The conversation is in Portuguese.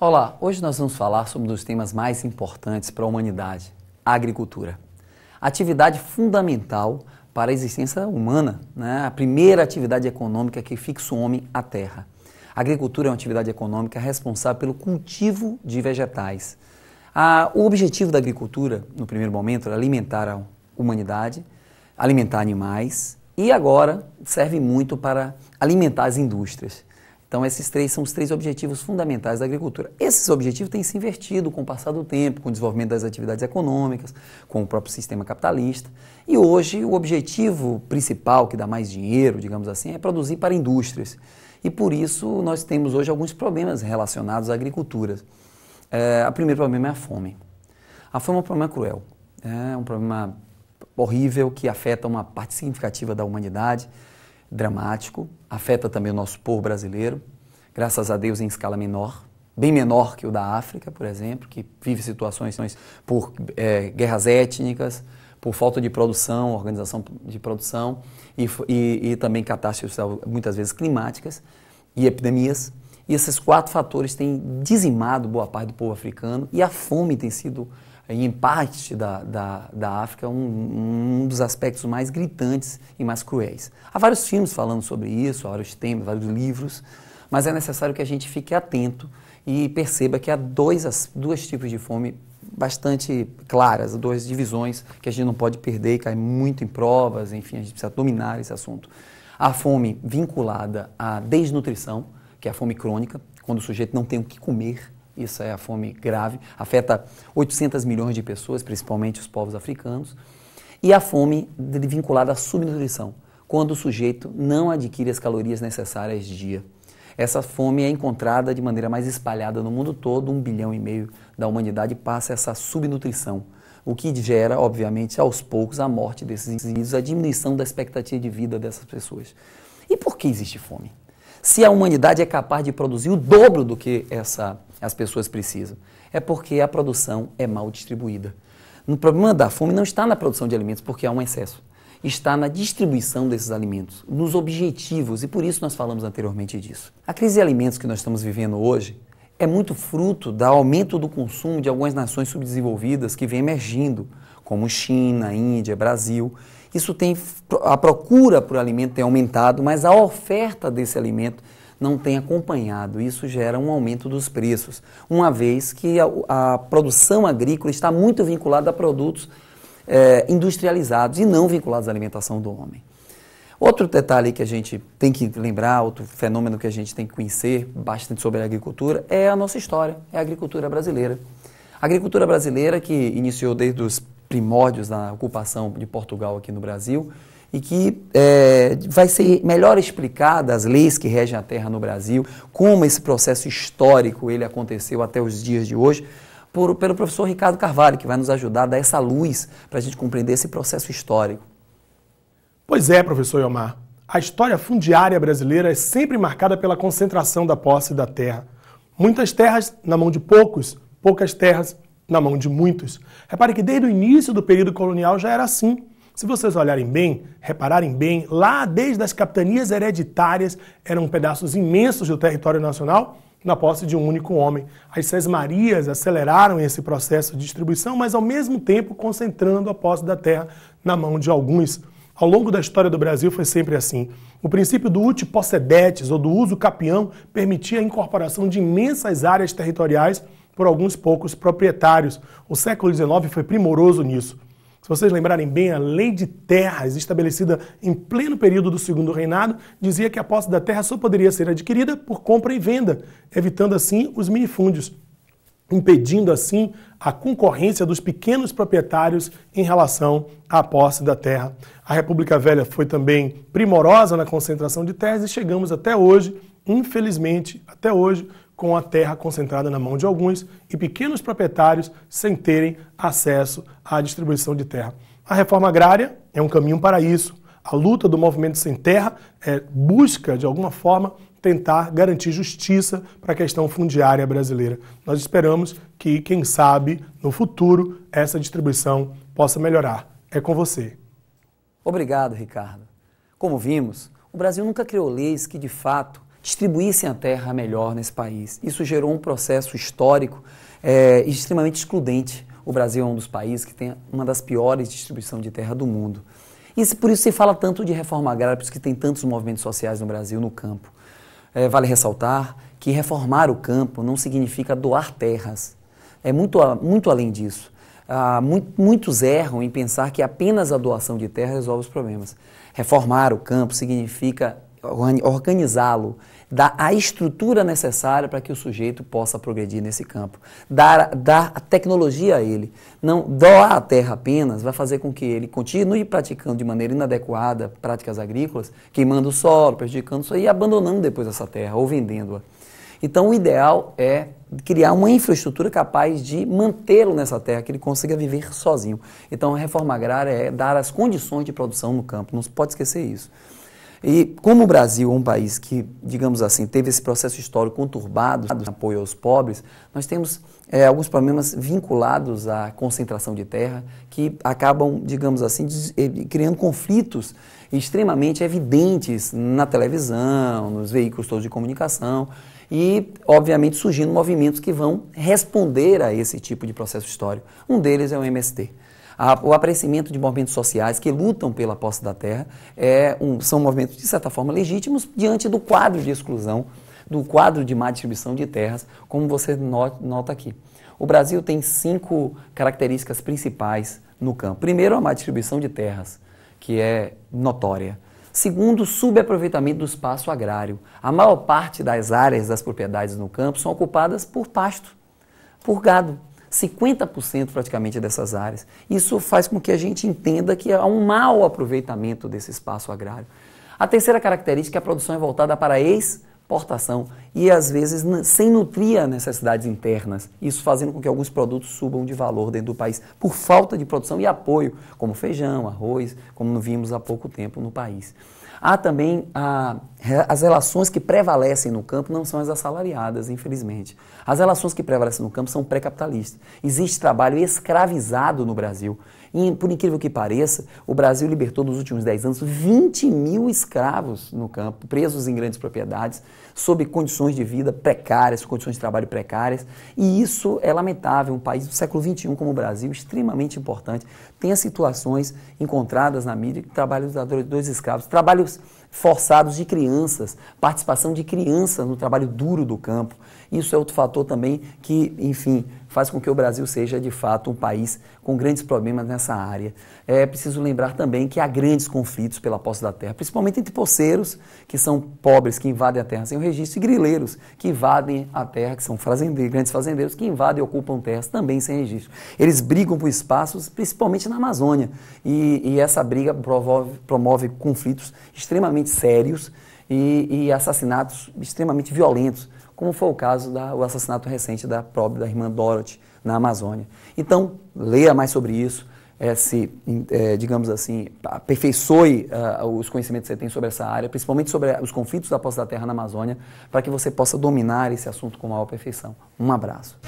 Olá, hoje nós vamos falar sobre um dos temas mais importantes para a humanidade, a agricultura. Atividade fundamental para a existência humana, né? A primeira atividade econômica que fixa o homem à terra. A agricultura é uma atividade econômica responsável pelo cultivo de vegetais. O objetivo da agricultura, no primeiro momento, era alimentar a humanidade, alimentar animais e agora serve muito para alimentar as indústrias. Então, esses três são os três objetivos fundamentais da agricultura. Esses objetivos têm se invertido com o passar do tempo, com o desenvolvimento das atividades econômicas, com o próprio sistema capitalista. E hoje, o objetivo principal, que dá mais dinheiro, digamos assim, é produzir para indústrias. E por isso, nós temos hoje alguns problemas relacionados à agricultura. O primeiro problema é a fome. A fome é um problema cruel, é um problema horrível que afeta uma parte significativa da humanidade, dramático, afeta também o nosso povo brasileiro, graças a Deus em escala menor, bem menor que o da África, por exemplo, que vive situações por guerras étnicas, por falta de produção, organização de produção e também catástrofes muitas vezes climáticas e epidemias. E esses quatro fatores têm dizimado boa parte do povo africano e a fome tem sido, em parte da África, um dos aspectos mais gritantes e mais cruéis. Há vários filmes falando sobre isso, há vários temas, vários livros, mas é necessário que a gente fique atento e perceba que há dois tipos de fome bastante claras, duas divisões que a gente não pode perder e cair muito em provas, enfim, a gente precisa dominar esse assunto. A fome vinculada à desnutrição, que é a fome crônica, quando o sujeito não tem o que comer. Isso é a fome grave, afeta 800 milhões de pessoas, principalmente os povos africanos. E a fome vinculada à subnutrição, quando o sujeito não adquire as calorias necessárias dia. Essa fome é encontrada de maneira mais espalhada no mundo todo, 1,5 bilhão da humanidade passa essa subnutrição, o que gera, obviamente, aos poucos, a morte desses indivíduos, a diminuição da expectativa de vida dessas pessoas. E por que existe fome? Se a humanidade é capaz de produzir o dobro do que as pessoas precisam, é porque a produção é mal distribuída. O problema da fome não está na produção de alimentos, porque há um excesso. Está na distribuição desses alimentos, nos objetivos, e por isso nós falamos anteriormente disso. A crise de alimentos que nós estamos vivendo hoje é muito fruto do aumento do consumo de algumas nações subdesenvolvidas que vêm emergindo, como China, Índia, Brasil. A procura por alimento tem aumentado, mas a oferta desse alimento não tem acompanhado. Isso gera um aumento dos preços, uma vez que a produção agrícola está muito vinculada a produtos industrializados e não vinculados à alimentação do homem. Outro detalhe que a gente tem que lembrar, outro fenômeno que a gente tem que conhecer bastante sobre a agricultura é a nossa história, é a agricultura brasileira. A agricultura brasileira que iniciou desde os primórdios da ocupação de Portugal aqui no Brasil e que vai ser melhor explicada as leis que regem a terra no Brasil, como esse processo histórico ele aconteceu até os dias de hoje, pelo professor Ricardo Carvalho, que vai nos ajudar a dar essa luz para a gente compreender esse processo histórico. Pois é, professor Iomar. A história fundiária brasileira é sempre marcada pela concentração da posse da terra. Muitas terras na mão de poucos, poucas terras na mão de muitos. Repare que desde o início do período colonial já era assim. Se vocês olharem bem, repararem bem, lá desde as capitanias hereditárias eram pedaços imensos do território nacional na posse de um único homem. As sesmarias aceleraram esse processo de distribuição, mas ao mesmo tempo concentrando a posse da terra na mão de alguns. Ao longo da história do Brasil foi sempre assim. O princípio do uti possedetis, ou do uso capião, permitia a incorporação de imensas áreas territoriais por alguns poucos proprietários. O século XIX foi primoroso nisso. Se vocês lembrarem bem, a lei de terras, estabelecida em pleno período do Segundo Reinado, dizia que a posse da terra só poderia ser adquirida por compra e venda, evitando assim os minifúndios, impedindo assim a concorrência dos pequenos proprietários em relação à posse da terra. A República Velha foi também primorosa na concentração de terras e chegamos até hoje, infelizmente, até hoje, com a terra concentrada na mão de alguns e pequenos proprietários sem terem acesso à distribuição de terra. A reforma agrária é um caminho para isso. A luta do movimento sem terra busca, de alguma forma, tentar garantir justiça para a questão fundiária brasileira. Nós esperamos que, quem sabe, no futuro, essa distribuição possa melhorar. É com você. Obrigado, Ricardo. Como vimos, o Brasil nunca criou leis que, de fato, distribuíssem a terra melhor nesse país. Isso gerou um processo histórico extremamente excludente. O Brasil é um dos países que tem uma das piores distribuições de terra do mundo. E por isso se fala tanto de reforma agrária, por isso que tem tantos movimentos sociais no Brasil, no campo. Vale ressaltar que reformar o campo não significa doar terras. É muito além disso. Muitos erram em pensar que apenas a doação de terra resolve os problemas. Reformar o campo significa organizá-lo, dar a estrutura necessária para que o sujeito possa progredir nesse campo. Dar a tecnologia a ele. Não doar a terra apenas vai fazer com que ele continue praticando de maneira inadequada práticas agrícolas, queimando o solo, prejudicando o solo e abandonando depois essa terra ou vendendo-a. Então o ideal é criar uma infraestrutura capaz de mantê-lo nessa terra, que ele consiga viver sozinho. Então a reforma agrária é dar as condições de produção no campo, não se pode esquecer isso. E como o Brasil é um país que, digamos assim, teve esse processo histórico conturbado, apoio aos pobres, nós temos alguns problemas vinculados à concentração de terra que acabam, digamos assim, criando conflitos extremamente evidentes na televisão, nos veículos todos de comunicação e, obviamente, surgindo movimentos que vão responder a esse tipo de processo histórico. Um deles é o MST. O aparecimento de movimentos sociais que lutam pela posse da terra são movimentos, de certa forma, legítimos diante do quadro de exclusão, do quadro de má distribuição de terras, como você nota aqui. O Brasil tem 5 características principais no campo. Primeiro, a má distribuição de terras, que é notória. Segundo, o subaproveitamento do espaço agrário. A maior parte das áreas das propriedades no campo são ocupadas por pasto, por gado. 50% praticamente dessas áreas. Isso faz com que a gente entenda que há um mau aproveitamento desse espaço agrário. A terceira característica é a produção é voltada para a exportação e, às vezes, sem nutrir as necessidades internas. Isso fazendo com que alguns produtos subam de valor dentro do país por falta de produção e apoio, como feijão, arroz, como vimos há pouco tempo no país. Há também as relações que prevalecem no campo não são as assalariadas, infelizmente. As relações que prevalecem no campo são pré-capitalistas. Existe trabalho escravizado no Brasil. E, por incrível que pareça, o Brasil libertou nos últimos 10 anos 20 mil escravos no campo, presos em grandes propriedades, sob condições de vida precárias, condições de trabalho precárias. E isso é lamentável. Um país do século XXI como o Brasil, extremamente importante, tem as situações encontradas na mídia, trabalhos dos escravos, trabalhos forçados de crianças, participação de crianças no trabalho duro do campo. Isso é outro fator também que, enfim, faz com que o Brasil seja, de fato, um país com grandes problemas nessa área. É preciso lembrar também que há grandes conflitos pela posse da terra, principalmente entre poceiros, que são pobres, que invadem a terra sem o registro, e grileiros, que invadem a terra, que são grandes fazendeiros, que invadem e ocupam terras também sem registro. Eles brigam por espaços, principalmente na Amazônia, e essa briga promove conflitos extremamente sérios e assassinatos extremamente violentos, como foi o caso do assassinato recente da irmã Dorothy na Amazônia. Então, leia mais sobre isso, digamos assim, aperfeiçoe os conhecimentos que você tem sobre essa área, principalmente sobre os conflitos da posse da terra na Amazônia, para que você possa dominar esse assunto com maior perfeição. Um abraço.